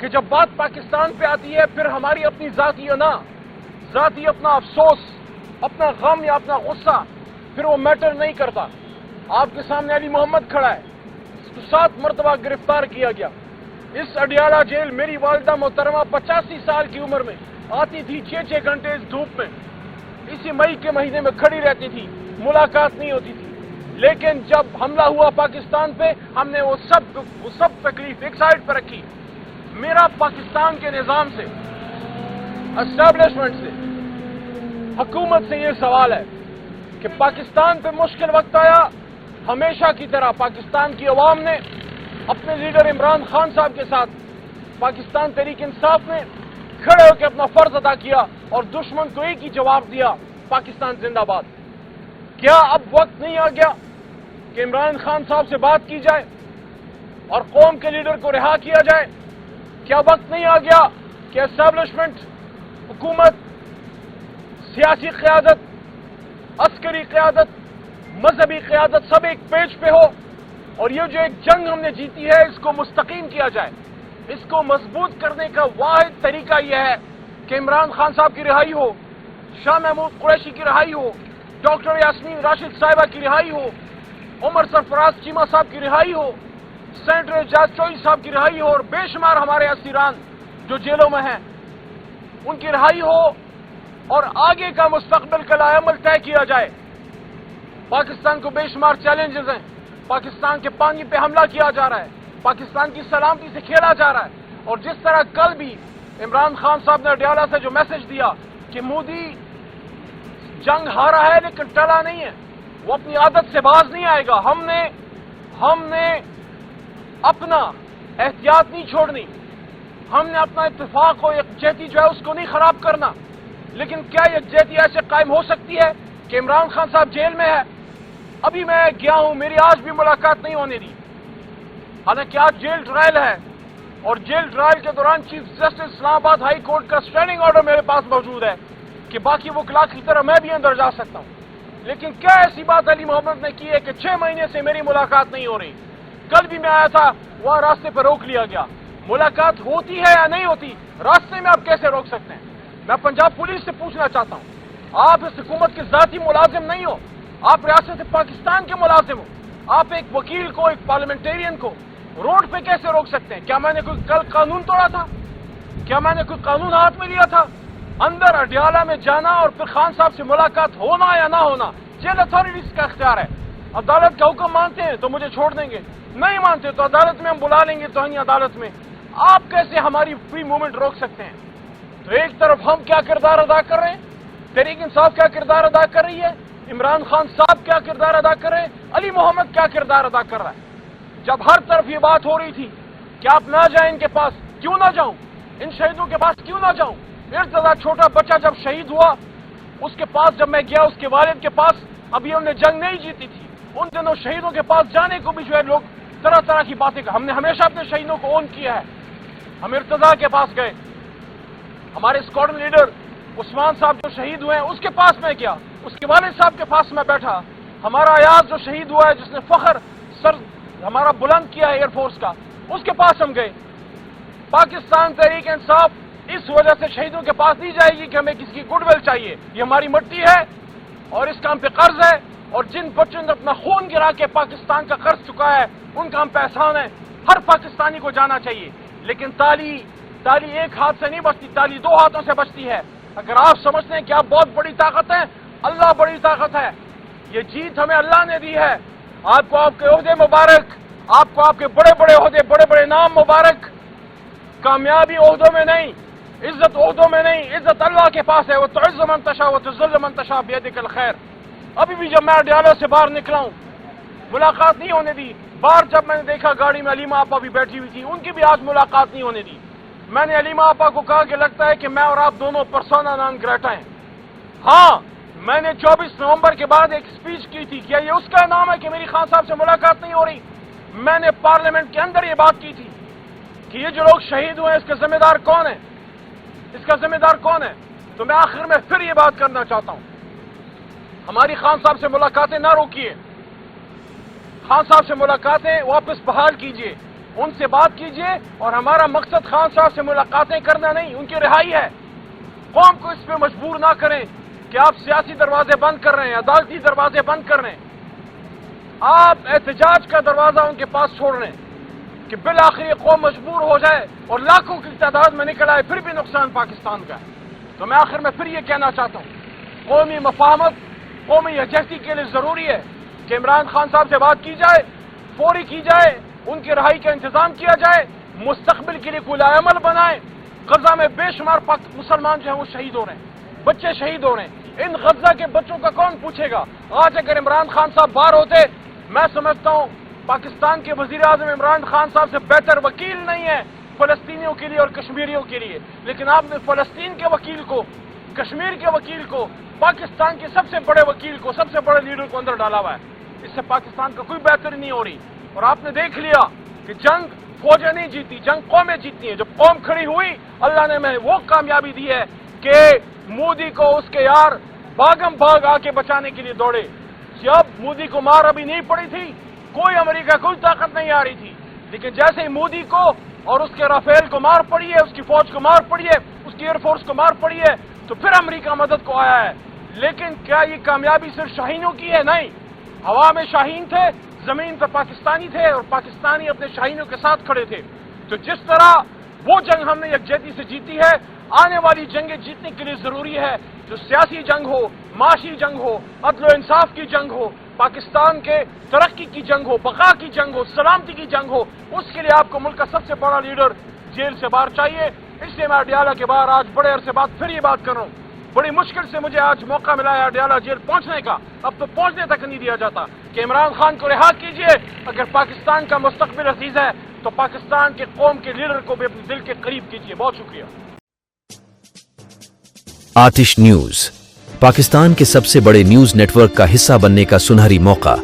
کہ جب بات پاکستان پہ آتی ہے پھر ہماری اپنی ذاتی انا، ذاتی اپنا افسوس، اپنا غم یا اپنا غصہ پھر وہ میٹر نہیں کرتا۔ آپ کے سامنے علی محمد کھڑا ہے، اس کو 7 مرتبہ گرفتار کیا گیا۔ اس اڈیالہ جیل میری والدہ محترمہ 85 سال کی عمر میں آتی تھی 6 گھنٹے اس دھوپ میں، اسی مئی کے مہینے میں کھڑی رہتی تھی، ملاقات نہیں ہوتی تھی۔ لیکن جب حملہ ہوا پاکستان پہ ہم نے وہ سب تکلیف ایک سائڈ پہ رکھی۔ میرا پاکستان کے نظام سے، اسٹیبلشمنٹ سے، حکومت سے یہ سوال ہے کہ پاکستان پہ مشکل وقت آیا، ہمیشہ کی طرح پاکستان کی عوام نے اپنے لیڈر عمران خان صاحب کے ساتھ، پاکستان تحریک انصاف نے کھڑے ہو کے اپنا فرض ادا کیا اور دشمن کو ایک ہی جواب دیا، پاکستان زندہ باد۔ کیا اب وقت نہیں آ گیا کہ عمران خان صاحب سے بات کی جائے اور قوم کے لیڈر کو رہا کیا جائے؟ کیا وقت نہیں آ گیا کہ اسٹیبلشمنٹ، حکومت، سیاسی قیادت، عسکری قیادت، مذہبی قیادت سب ایک پیج پہ ہو اور یہ جو ایک جنگ ہم نے جیتی ہے اس کو مستقیم کیا جائے؟ اس کو مضبوط کرنے کا واحد طریقہ یہ ہے کہ عمران خان صاحب کی رہائی ہو، شاہ محمود قریشی کی رہائی ہو، ڈاکٹر یاسمین راشد صاحبہ کی رہائی ہو، عمر سرفراز چیمہ صاحب کی رہائی ہو، سینیٹر اعجاز چوئی صاحب کی رہائی ہو اور بے شمار ہمارے اسیران جو جیلوں میں ہیں ان کی رہائی ہو اور آگے کا مستقبل کا عمل طے کیا جائے۔ پاکستان کو بے شمار چیلنجز ہیں، پاکستان کے پانی پہ حملہ کیا جا رہا ہے، پاکستان کی سلامتی سے کھیلا جا رہا ہے، اور جس طرح کل بھی عمران خان صاحب نے اڈیالہ سے جو میسج دیا کہ مودی جنگ ہارا ہے لیکن ٹلا نہیں ہے، وہ اپنی عادت سے باز نہیں آئے گا۔ ہم نے اپنا احتیاط نہیں چھوڑنی، ہم نے اپنا اتفاق و یکجہتی جو ہے اس کو نہیں خراب کرنا۔ لیکن کیا یکجہتی ایسے قائم ہو سکتی ہے کہ عمران خان صاحب جیل میں ہے؟ ابھی میں گیا ہوں، میری آج بھی ملاقات نہیں ہونے دی، حالانکہ آج جیل ٹرائل ہے اور جیل ٹرائل کے دوران چیف جسٹس اسلام آباد ہائی کورٹ کا اسٹینڈنگ آرڈر میرے پاس موجود ہے کہ باقی وکلاء کی طرح میں بھی اندر جا سکتا ہوں۔ لیکن کیا ایسی بات علی محمد نے کی ہے کہ 6 مہینے سے میری ملاقات نہیں ہو رہی؟ کل بھی میں آیا تھا، وہاں راستے پہ روک لیا گیا۔ ملاقات ہوتی ہے یا نہیں ہوتی؟ راستے میں آپ کیسے روک سکتے ہیں؟ میں پنجاب پولیس سے پوچھنا چاہتا ہوں، آپ اس حکومت کے ذاتی ملازم نہیں ہو، آپ ریاست پاکستان کے ملازم ہو، آپ ایک وکیل کو، ایک پارلیمنٹیرین کو روڈ پہ کیسے روک سکتے ہیں؟ کیا میں نے کوئی کل قانون توڑا تھا؟ کیا میں نے کوئی قانون ہاتھ میں لیا تھا؟ اندر اڈیالہ میں جانا اور پھر خان صاحب سے ملاقات ہونا یا نہ ہونا جیل اتھارٹیز کا اختیار ہے۔ عدالت کا حکم مانتے ہیں تو مجھے چھوڑ دیں گے، نہیں مانتے تو عدالت میں ہم بلا لیں گے، توہین عدالت میں۔ آپ کیسے ہماری فری موومنٹ روک سکتے ہیں؟ تو ایک طرف ہم کیا کردار ادا کر رہے ہیں، تحریک انصاف کیا کردار ادا کر رہی ہے، عمران خان صاحب کیا کردار ادا کر رہے ہیں، علی محمد کیا کردار ادا کر رہا ہے۔ جب ہر طرف یہ بات ہو رہی تھی کہ آپ نہ جائیں ان کے پاس، کیوں نہ جاؤں؟ ان شہیدوں کے پاس کیوں نہ جاؤں؟ ارتضا چھوٹا بچہ جب شہید ہوا اس کے پاس جب میں گیا، اس کے والد کے پاس، ابھی ہم نے جنگ نہیں جیتی تھی، ان دنوں شہیدوں کے پاس جانے کو بھی جو ہے لوگ طرح طرح کی باتیں ہم نے ہمیشہ اپنے شہیدوں کو اون کیا ہے۔ ہم ارتضا کے پاس گئے، ہمارے اسکواڈن لیڈر عثمان صاحب جو شہید ہوئے ہیں اس کے پاس میں گیا، اس کے والد صاحب کے پاس میں بیٹھا، ہمارا ایاز جو شہید ہوا ہے جس نے فخر سر ہمارا بلند کیا ہے ایئر فورس کا، اس کے پاس ہم گئے۔ پاکستان تحریک انصاف اس وجہ سے شہیدوں کے پاس نہیں جائے گی کہ ہمیں کسی کی گڈ ول چاہیے، یہ ہماری مٹی ہے اور اس کا ہم پہ قرض ہے، اور جن بچوں نے اپنا خون گرا کے پاکستان کا قرض چکا ہے ان کا ہم پہ احسان ہے، ہر پاکستانی کو جانا چاہیے۔ لیکن تالی ایک ہاتھ سے نہیں بچتی، تالی 2 ہاتھوں سے بچتی ہے۔ اگر آپ سمجھتے ہیں کہ آپ بہت بڑی طاقت ہیں، اللہ بڑی طاقت ہے، یہ جیت ہمیں اللہ نے دی ہے۔ آپ کو آپ کے عہدے مبارک، آپ کو آپ کے بڑے بڑے عہدے، بڑے بڑے نام مبارک۔ کامیابی عہدوں میں نہیں، عزت عہدوں میں نہیں، عزت اللہ کے پاس ہے۔ وہ تعز من تشاء و تذل من تشاء بیدک الخیر۔ ابھی بھی جب میں اڈیالہ سے باہر نکلا ہوں ملاقات نہیں ہونے دی، باہر جب میں نے دیکھا گاڑی میں علیمہ آپا بھی بیٹھی ہوئی تھی، ان کی بھی آج ملاقات نہیں ہونے دی۔ میں نے علیمہ آپا کو کہا کہ لگتا ہے کہ میں اور آپ دونوں پرسونا نان گریٹا ہیں۔ ہاں، میں نے 24 نومبر کے بعد ایک سپیچ کی تھی، کیا یہ اس کا نام ہے کہ میری خان صاحب سے ملاقات نہیں ہو رہی؟ میں نے پارلیمنٹ کے اندر یہ بات کی تھی کہ یہ جو لوگ شہید ہوئے ہیں اس کا ذمہ دار کون ہے، اس کا ذمہ دار کون ہے؟ تو میں آخر میں پھر یہ بات کرنا چاہتا ہوں، ہماری خان صاحب سے ملاقاتیں نہ روکیے، خان صاحب سے ملاقاتیں واپس بحال کیجیے۔ ان سے بات کیجئے، اور ہمارا مقصد خان صاحب سے ملاقاتیں کرنا نہیں، ان کی رہائی ہے۔ قوم کو اس پہ مجبور نہ کریں کہ آپ سیاسی دروازے بند کر رہے ہیں، عدالتی دروازے بند کر رہے ہیں۔ آپ احتجاج کا دروازہ ان کے پاس چھوڑ رہے ہیں کہ بالآخر یہ قوم مجبور ہو جائے اور لاکھوں کی تعداد میں نکل آئے، پھر بھی نقصان پاکستان کا ہے۔ تو میں آخر میں پھر یہ کہنا چاہتا ہوں، قومی مفاہمت، قومی یکجہتی کے لیے ضروری ہے کہ عمران خان صاحب سے بات کی جائے، فوری کی جائے، ان کی رہائی کا انتظام کیا جائے، مستقبل کے لیے کوئی عمل بنائے۔ غزہ میں بے شمار مسلمان جو ہیں وہ شہید ہو رہے ہیں، بچے شہید ہو رہے ہیں، ان غزہ کے بچوں کا کون پوچھے گا؟ آج اگر عمران خان صاحب باہر ہوتے، میں سمجھتا ہوں پاکستان کے وزیر اعظم عمران خان صاحب سے بہتر وکیل نہیں ہے فلسطینیوں کے لیے اور کشمیریوں کے لیے، لیکن آپ نے فلسطین کے وکیل کو، کشمیر کے وکیل کو، پاکستان کے سب سے بڑے وکیل کو، سب سے بڑے لیڈر کو اندر ڈالا ہوا ہے۔ اس سے پاکستان کا کوئی بہتری نہیں ہو رہی، اور آپ نے دیکھ لیا کہ جنگ فوجیں نہیں جیتی، جنگ قومیں جیتی ہیں۔ جب قوم کھڑی ہوئی، اللہ نے ہمیں وہ کامیابی دی ہے کہ مودی کو اس کے یار بھاگم بھاگ آ کے بچانے کے لیے دوڑے۔ جب مودی کو مار ابھی نہیں پڑی تھی، کوئی امریکہ کوئی طاقت نہیں آ رہی تھی، لیکن جیسے ہی مودی کو اور اس کے رافیل کو مار پڑی ہے، اس کی فوج کو مار پڑی ہے، اس کی ایئر فورس کو مار پڑی ہے، تو پھر امریکہ مدد کو آیا ہے۔ لیکن کیا یہ کامیابی صرف شاہینوں کی ہے؟ نہیں، ہوا میں شاہین تھے، زمین پر پاکستانی تھے، اور پاکستانی اپنے شاہینوں کے ساتھ کھڑے تھے۔ تو جس طرح وہ جنگ ہم نے یکجہتی سے جیتی ہے، آنے والی جنگیں جیتنے کے لیے ضروری ہے جو سیاسی جنگ ہو، معاشی جنگ ہو، عدل و انصاف کی جنگ ہو، پاکستان کے ترقی کی جنگ ہو، بقا کی جنگ ہو، سلامتی کی جنگ ہو، اس کے لیے آپ کو ملک کا سب سے بڑا لیڈر جیل سے باہر چاہیے۔ اس لیے میں اڈیالہ کے باہر آج بڑے عرصے بعد پھر یہ بات کر رہا ہوں۔ بڑی مشکل سے مجھے آج موقع ملا ہے اڈیالہ جیل پہنچنے کا، اب تو پہنچنے تک نہیں دیا جاتا کہ عمران خان کو رہا کیجئے۔ اگر پاکستان کا مستقبل عزیز ہے تو پاکستان کے قوم کے لیڈر کو بھی اپنے دل کے قریب کیجئے۔ بہت شکریہ۔ آتش نیوز، پاکستان کے سب سے بڑے نیوز نیٹ ورک کا حصہ بننے کا سنہری موقع۔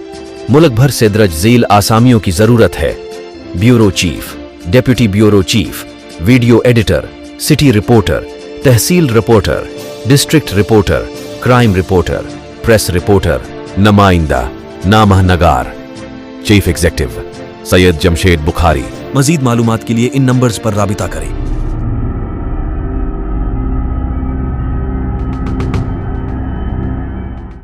ملک بھر سے درج ذیل آسامیوں کی ضرورت ہے: bureau chief, deputy bureau chief, video editor, city reporter, تحصیل reporter, district reporter, crime reporter, press reporter, نمائندہ، نامہ نگار۔ Chief executive Syed Jamshed Bukhari. مزید معلومات کے لیے ان نمبرز پر رابطہ کریں۔